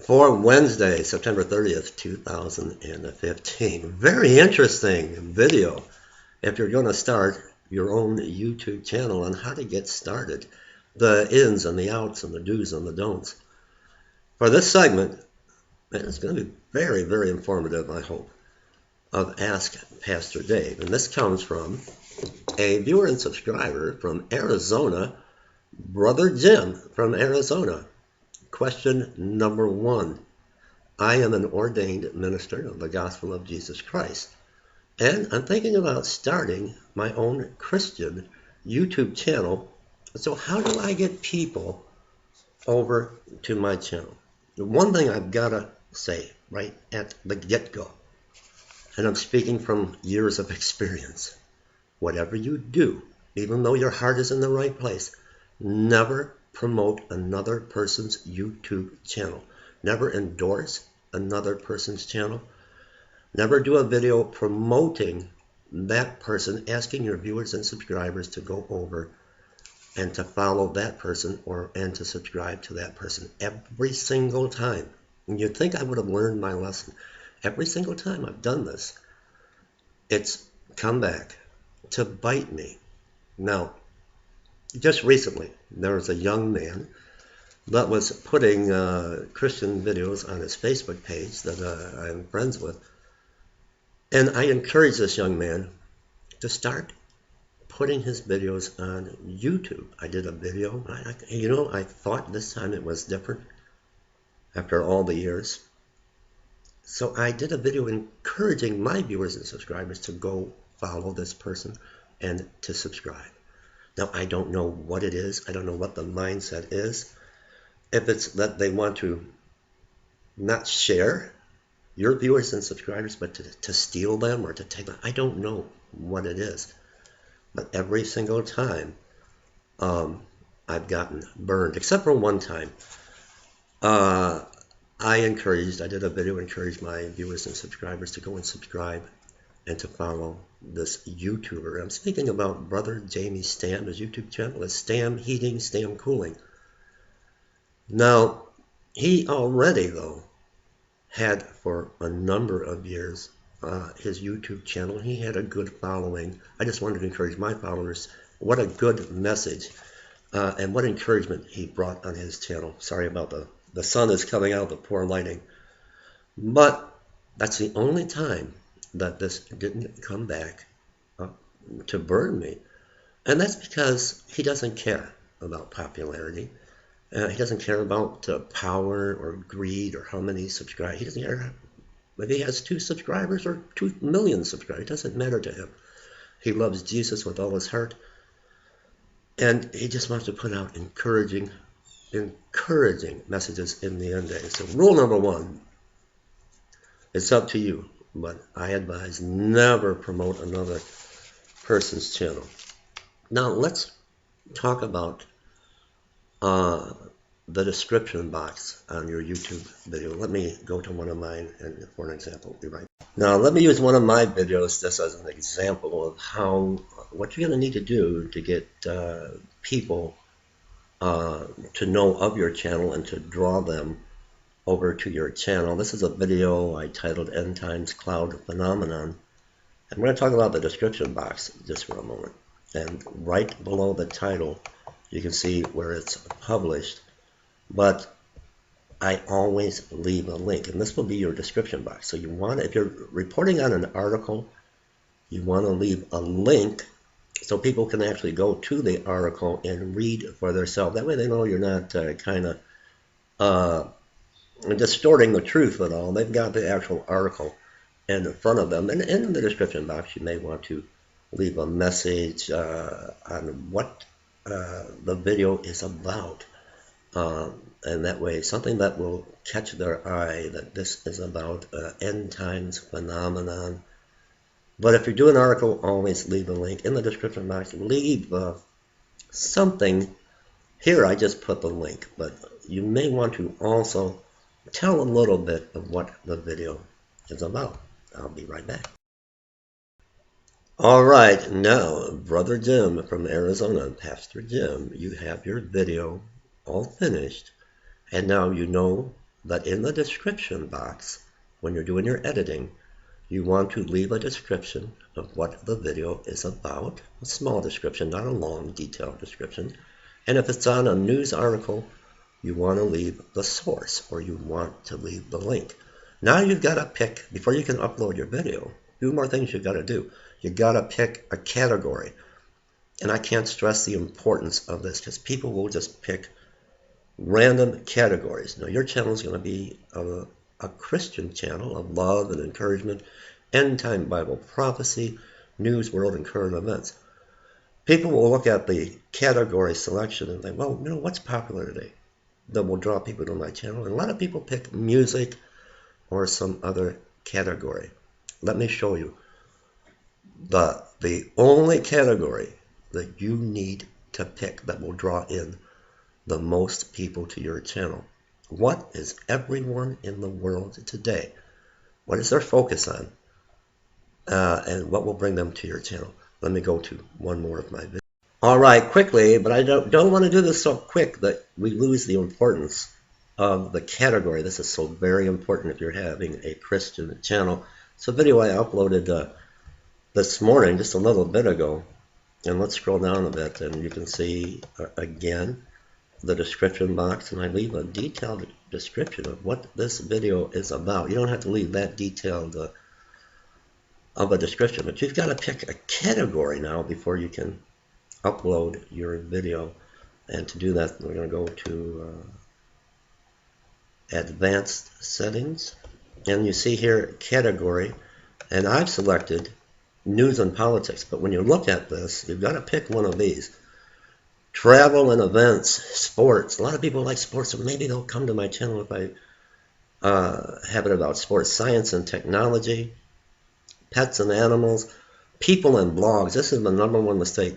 for Wednesday, September 30th, 2015. Very interesting video if you're going to start your own YouTube channel on how to get started, the ins and the outs and the do's and the don'ts. For this segment, it's going to be very, very informative, I hope, of Ask Pastor Dave. And this comes from a viewer and subscriber from Arizona, Brother Jim from Arizona. Question number 1. I am an ordained minister of the gospel of Jesus Christ, and I'm thinking about starting my own Christian YouTube channel. So how do I get people over to my channel? The one thing I've got to say right at the get-go, and I'm speaking from years of experience, whatever you do, even though your heart is in the right place, never promote another person's YouTube channel. Never endorse another person's channel. Never do a video promoting that person, asking your viewers and subscribers to go over and to follow that person and to subscribe to that person every single time. And you'd think I would have learned my lesson. Every single time I've done this, it's come back to bite me. Now, just recently, there was a young man that was putting Christian videos on his Facebook page that I'm friends with. And I encouraged this young man to start putting his videos on YouTube. I did a video. I thought this time it was different after all the years. So I did a video encouraging my viewers and subscribers to go follow this person and to subscribe. Now, I don't know what it is. I don't know what the mindset is. If it's that they want to not share your viewers and subscribers, but to steal them or to take them, I don't know what it is. But every single time I've gotten burned, except for one time. I did a video encouraged my viewers and subscribers to go and subscribe and to follow this YouTuber. I'm speaking about Brother Jamie Stam. His YouTube channel is Stam Heating, Stam Cooling. Now, he already, though, had for a number of years his YouTube channel. He had a good following. I just wanted to encourage my followers. What a good message and what encouragement he brought on his channel. Sorry about the sun is coming out, the poor lighting. But that's the only time that this didn't come back to burn me. And that's because he doesn't care about popularity. He doesn't care about power or greed or how many subscribers. He doesn't care if he has 2 subscribers or 2 million subscribers. It doesn't matter to him. He loves Jesus with all his heart. And he just wants to put out encouraging messages in the end days. So rule number 1, it's up to you. But I advise never promote another person's channel. Now let's talk about the description box on your YouTube video. Let me go to one of mine and for an example. Be right. Now let me use one of my videos just as an example of what you're going to need to do to get people to know of your channel and to draw them over to your channel. This is a video I titled End Times Cloud Phenomenon. I'm going to talk about the description box just for a moment. And right below the title, you can see where it's published. But I always leave a link, and this will be your description box. So if you're reporting on an article, you want to leave a link so people can actually go to the article and read for themselves. That way they know you're not distorting the truth at all. They've got the actual article in front of them. And in the description box, you may want to leave a message on what the video is about. And that way, something that will catch their eye, that this is about end times phenomenon. But if you do an article, always leave a link in the description box. Leave something. Here, I just put the link, but you may want to also tell a little bit of what the video is about. I'll be right back. All right, now, Brother Jim from Arizona, Pastor Jim, you have your video all finished, and now you know that in the description box, when you're doing your editing, you want to leave a description of what the video is about, a small description, not a long, detailed description. And if it's on a news article, you want to leave the source, or you want to leave the link. Now you've got to pick, before you can upload your video, few more things you've got to do. You've got to pick a category. And I can't stress the importance of this, because people will just pick random categories. Now your channel is going to be a Christian channel of love and encouragement, end-time Bible prophecy, news, world, and current events. People will look at the category selection and think, well, you know, what's popular today? That will draw people to my channel. And a lot of people pick music or some other category. Let me show you. The only category that you need to pick that will draw in the most people to your channel. What is everyone in the world today? What is their focus on? And what will bring them to your channel? Let me go to one more of my videos. All right, quickly, but I don't want to do this so quick that we lose the importance of the category. This is so very important if you're having a Christian channel. It's a video I uploaded this morning, just a little bit ago. And let's scroll down a bit, and you can see, again, the description box, and I leave a detailed description of what this video is about. You don't have to leave that detailed of a description, but you've got to pick a category now before you can upload your video. And to do that, we're going to go to advanced settings, and you see here category, and I've selected news and politics. But when you look at this, you've got to pick one of these: travel and events, sports. A lot of people like sports, so maybe they'll come to my channel if I have it about sports, science and technology, pets and animals, people and blogs. This is the #1 mistake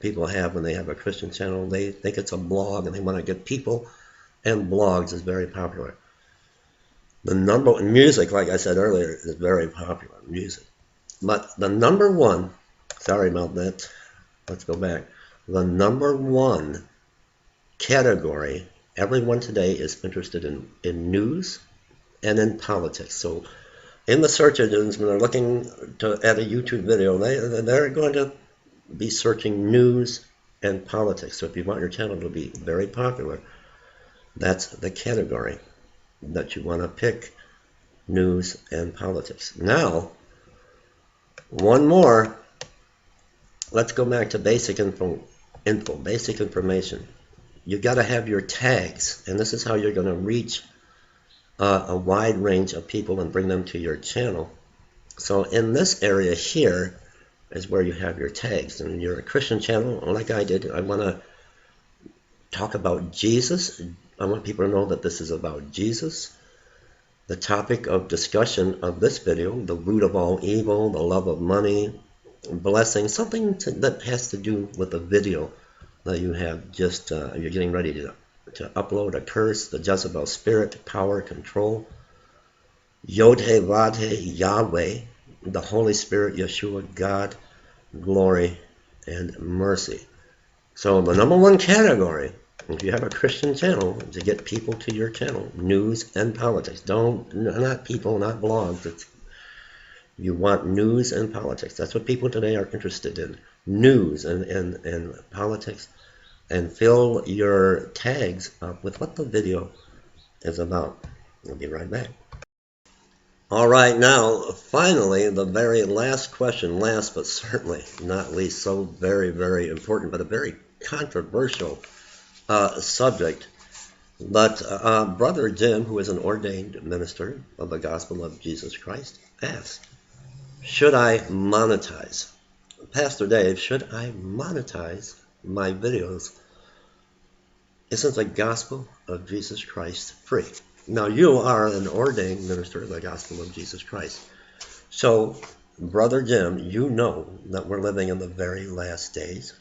people have when they have a Christian channel. They think it's a blog, and they want to get people, and blogs is very popular. The music, like I said earlier, is very popular, music. But the #1, sorry about that, let's go back. The #1 category, everyone today is interested in news and in politics. So in the search engines, when they're looking at a YouTube video, they're going to be searching news and politics. So if you want your channel to be very popular, that's the category that you want to pick: news and politics. Now, one more. Let's go back to basic basic information. You've got to have your tags, and this is how you're going to reach a wide range of people and bring them to your channel. So in this area here is where you have your tags, and you're a Christian channel, like I did. I want to talk about Jesus. I want people to know that this is about Jesus. The topic of discussion of this video: the root of all evil, the love of money, blessing, something that has to do with the video that you have just, you're getting ready to upload: a curse, the Jezebel spirit, power, control, Yod-Heh-Vav-Heh, Yahweh, the Holy Spirit, Yeshua, God, glory, and mercy. So the #1 category, if you have a Christian channel, to get people to your channel: news and politics. Not people, not blogs. You want news and politics. That's what people today are interested in: news and politics. And fill your tags up with what the video is about. I'll be right back. All right, now, finally, the very last question, last but certainly not least, so very, very important, but a very controversial subject. But Brother Jim, who is an ordained minister of the gospel of Jesus Christ, asked, should I monetize? Pastor Dave, should I monetize my videos? Isn't the gospel of Jesus Christ free? Now, you are an ordained minister of the gospel of Jesus Christ. So, Brother Jim, you know that we're living in the very last days.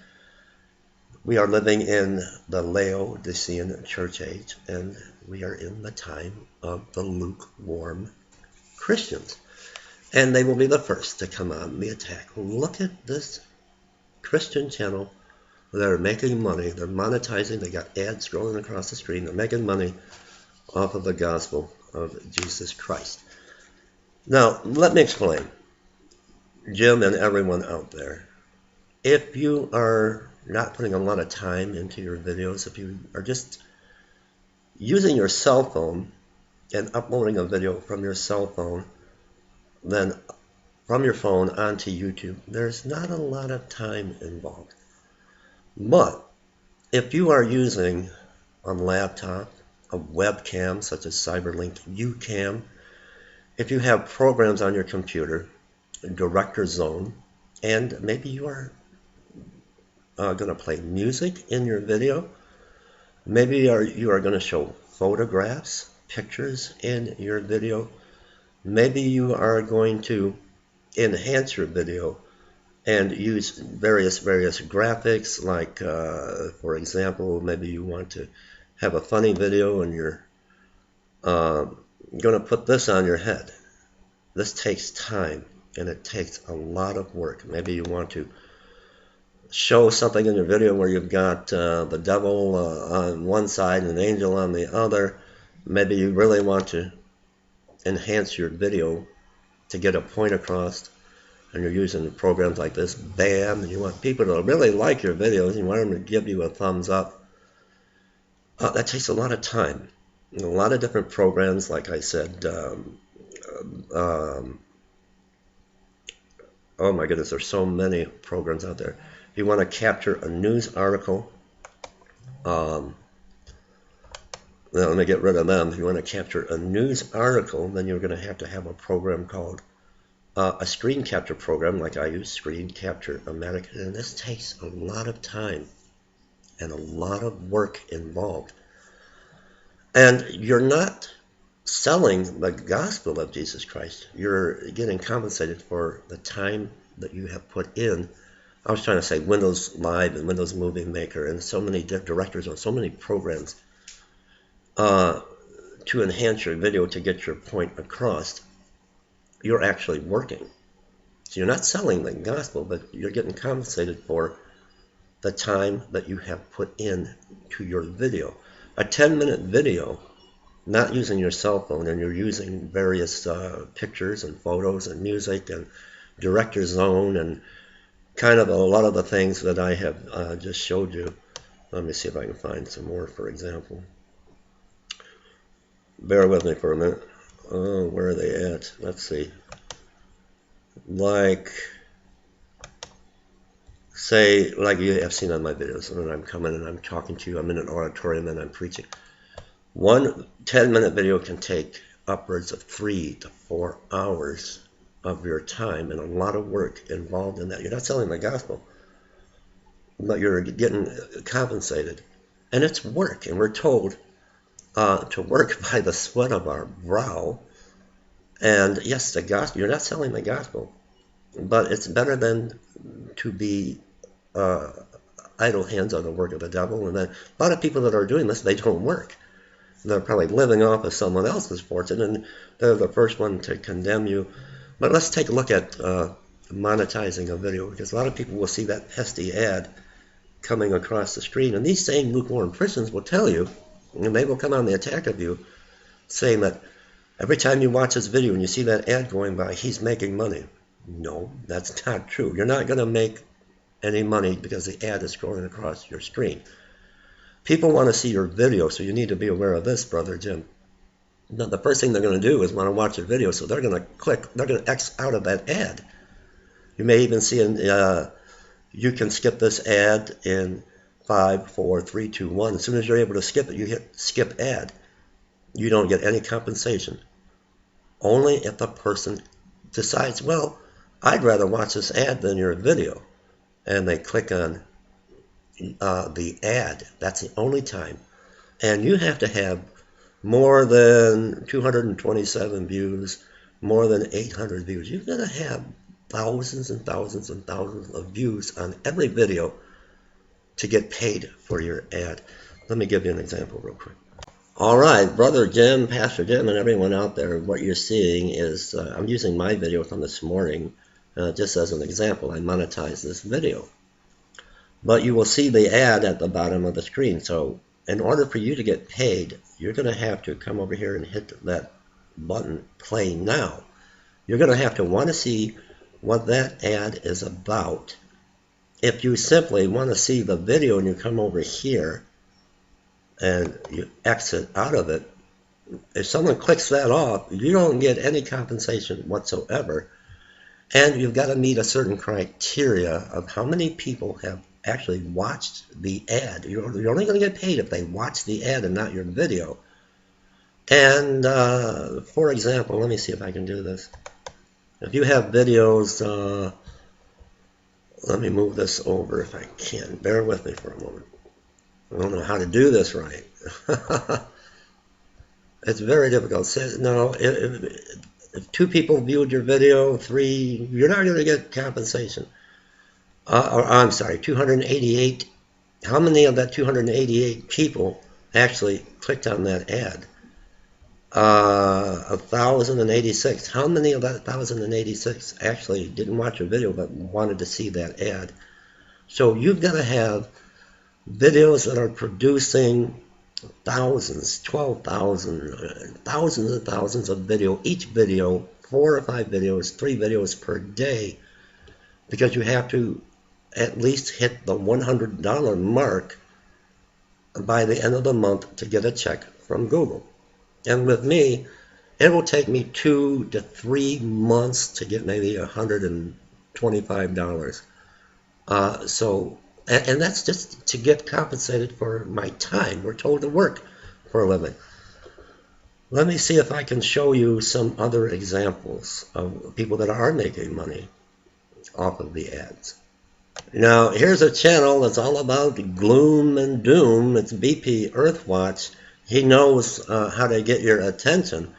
We are living in the Laodicean church age, and we are in the time of the lukewarm Christians. And they will be the first to come on the attack. Look at this Christian channel. They're making money. They're monetizing. They got ads scrolling across the screen. They're making money off of the gospel of Jesus Christ. Now, let me explain. Jim and everyone out there, if you are not putting a lot of time into your videos, if you are just using your cell phone and uploading a video from your cell phone, then from your phone onto YouTube, there's not a lot of time involved. But if you are using a laptop, a webcam such as Cyberlink UCam, if you have programs on your computer, Director Zone, and maybe you are going to play music in your video, maybe you are going to show photographs, pictures in your video, maybe you are going to enhance your video and use various graphics, like for example, maybe you want to have a funny video and you're going to put this on your head. This takes time and it takes a lot of work. Maybe you want to show something in your video where you've got the devil on one side and an angel on the other. Maybe you really want to enhance your video to get a point across, and you're using programs like this, BAM, and you want people to really like your videos, you want them to give you a thumbs up. That takes a lot of time. And a lot of different programs, like I said, oh my goodness, there's so many programs out there. If you want to capture a news article, now let me get rid of them. If you want to capture a news article, then you're going to have a program called a screen capture program, like I use, Screen Capture America, and this takes a lot of time and a lot of work involved. And you're not selling the gospel of Jesus Christ. You're getting compensated for the time that you have put in. I was trying to say Windows Live and Windows Movie Maker and so many directors on so many programs to enhance your video to get your point across. You're actually working. So you're not selling the gospel, but you're getting compensated for the time that you have put in to your video. A 10-minute video, not using your cell phone, and you're using various pictures and photos and music and Director Zone and kind of a lot of the things that I have just showed you. Let me see if I can find some more, for example. Bear with me for a minute. Oh, where are they at? Let's see. Like, say, like you have seen on my videos, when I'm coming and I'm talking to you, I'm in an auditorium and I'm preaching. One 10-minute video can take upwards of 3 to 4 hours of your time and a lot of work involved in that. You're not selling the gospel, but you're getting compensated. And it's work, and we're told to work by the sweat of our brow. And yes, the gospel, you're not selling the gospel, but it's better than to be idle hands on the work of the devil. And then a lot of people that are doing this, they don't work. They're probably living off of someone else's fortune, and they're the first one to condemn you. But let's take a look at monetizing a video, because a lot of people will see that pesky ad coming across the screen, and these same lukewarm Christians will tell you, and they will come on the attack of you, saying that every time you watch this video and you see that ad going by, he's making money. No, that's not true. You're not going to make any money because the ad is scrolling across your screen. People want to see your video, so you need to be aware of this, Brother Jim. Now, the first thing they're going to do is want to watch your video, so they're going to X out of that ad. You may even see, you can skip this ad in 5, 4, 3, 2, 1. As soon as you're able to skip it, you hit skip ad. You don't get any compensation. Only if the person decides, well, I'd rather watch this ad than your video, and they click on the ad. That's the only time. And you have to have more than 227 views, more than 800 views. You've got to have thousands and thousands and thousands of views on every video to get paid for your ad. Let me give you an example real quick. All right, Brother Jim, Pastor Jim, and everyone out there, what you're seeing is, I'm using my video from this morning just as an example. I monetized this video. But you will see the ad at the bottom of the screen. So in order for you to get paid, you're going to have to come over here and hit that button, play now. You're going to have to want to see what that ad is about. If you simply want to see the video and you come over here and you exit out of it, if someone clicks that off, you don't get any compensation whatsoever. And you've got to meet a certain criteria of how many people have actually watched the ad. You're only going to get paid if they watch the ad and not your video. And for example, let me see if I can do this. If you have videos, let me move this over if I can. Bear with me for a moment. I don't know how to do this right. It's very difficult. No, if 2 people viewed your video, 3, you're not going to get compensation. I'm sorry, 288. How many of that 288 people actually clicked on that ad? 1,086. How many of that 1,086 actually didn't watch your video but wanted to see that ad? So you've got to have videos that are producing thousands, 12,000, thousands and thousands of video. Each video, 4 or 5 videos, 3 videos per day, because you have to at least hit the $100 mark by the end of the month to get a check from Google. And with me, it will take me 2 to 3 months to get maybe $125. And that's just to get compensated for my time. We're told to work for a living. Let me see if I can show you some other examples of people that are making money off of the ads. Now, here's a channel that's all about gloom and doom. It's BP Earthwatch. He knows how to get your attention,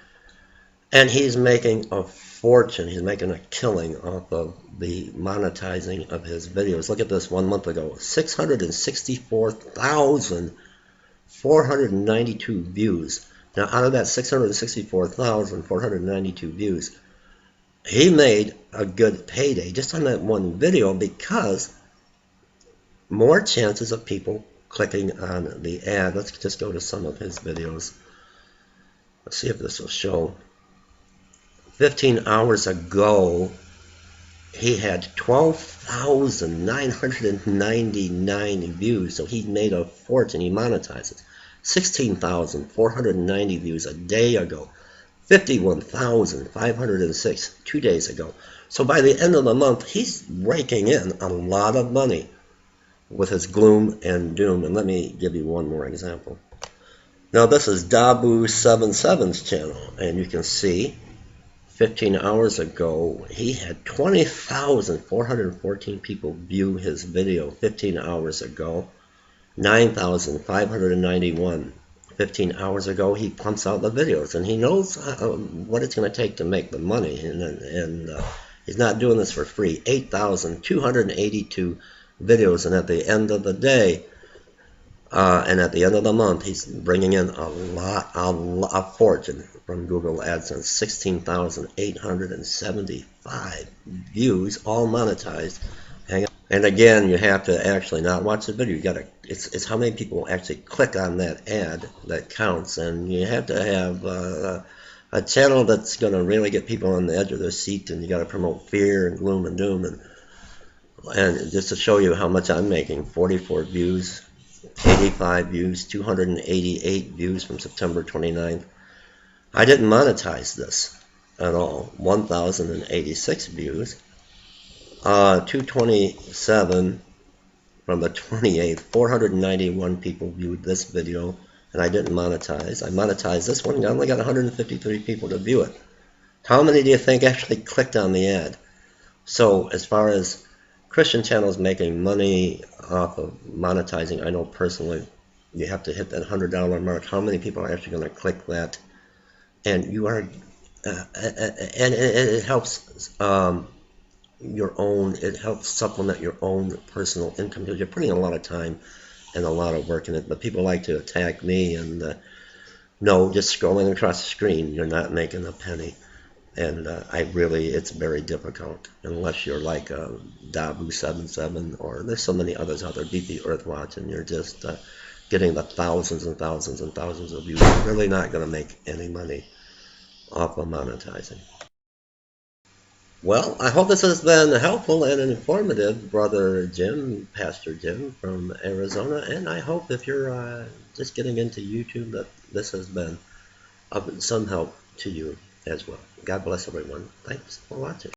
and he's making a fortune. He's making a killing off of the monetizing of his videos. Look at this 1 month ago, 664,492 views. Now, out of that 664,492 views, he made a good payday just on that one video, because more chances of people clicking on the ad. Let's just go to some of his videos. Let's see if this will show. 15 hours ago, he had 12,999 views, so he made a fortune. He monetizes. 16,490 views a day ago. 51,506 2 days ago. So by the end of the month, he's raking in a lot of money with his gloom and doom. And let me give you one more example. Now, this is Dabu77's channel, and you can see 15 hours ago, he had 20,414 people view his video 15 hours ago. 9,591. 15 hours ago, he pumps out the videos, and he knows what it's going to take to make the money, and he's not doing this for free. 8,282 videos, and at the end of the day, and at the end of the month, he's bringing in a fortune from Google AdSense. 16,875 views, all monetized. And again, you have to actually not watch the video. You got to. It's how many people actually click on that ad that counts, and you have to have a channel that's going to really get people on the edge of their seat, and you got to promote fear and gloom and doom, and just to show you how much I'm making: 44 views, 85 views, 288 views from September 29th. I didn't monetize this at all. 1,086 views. 227 from the 28th. 491 people viewed this video, and I didn't monetize. I monetized this one, and I only got 153 people to view it. How many do you think actually clicked on the ad? So as far as Christian channels making money off of monetizing, I know personally you have to hit that $100 mark. How many people are actually going to click that? And you are, and it helps your own, it helps supplement your own personal income, because you're putting a lot of time and a lot of work in it. But people like to attack me, and no, just scrolling across the screen, you're not making a penny. And it's very difficult unless you're like Dabu77, or there's so many others out there, BP Earthwatch, and you're just getting the thousands and thousands and thousands of views. You're really not going to make any money off of monetizing. Well, I hope this has been helpful and informative, Brother Jim, Pastor Jim from Arizona, and I hope if you're just getting into YouTube that this has been of some help to you as well. God bless everyone. Thanks for watching.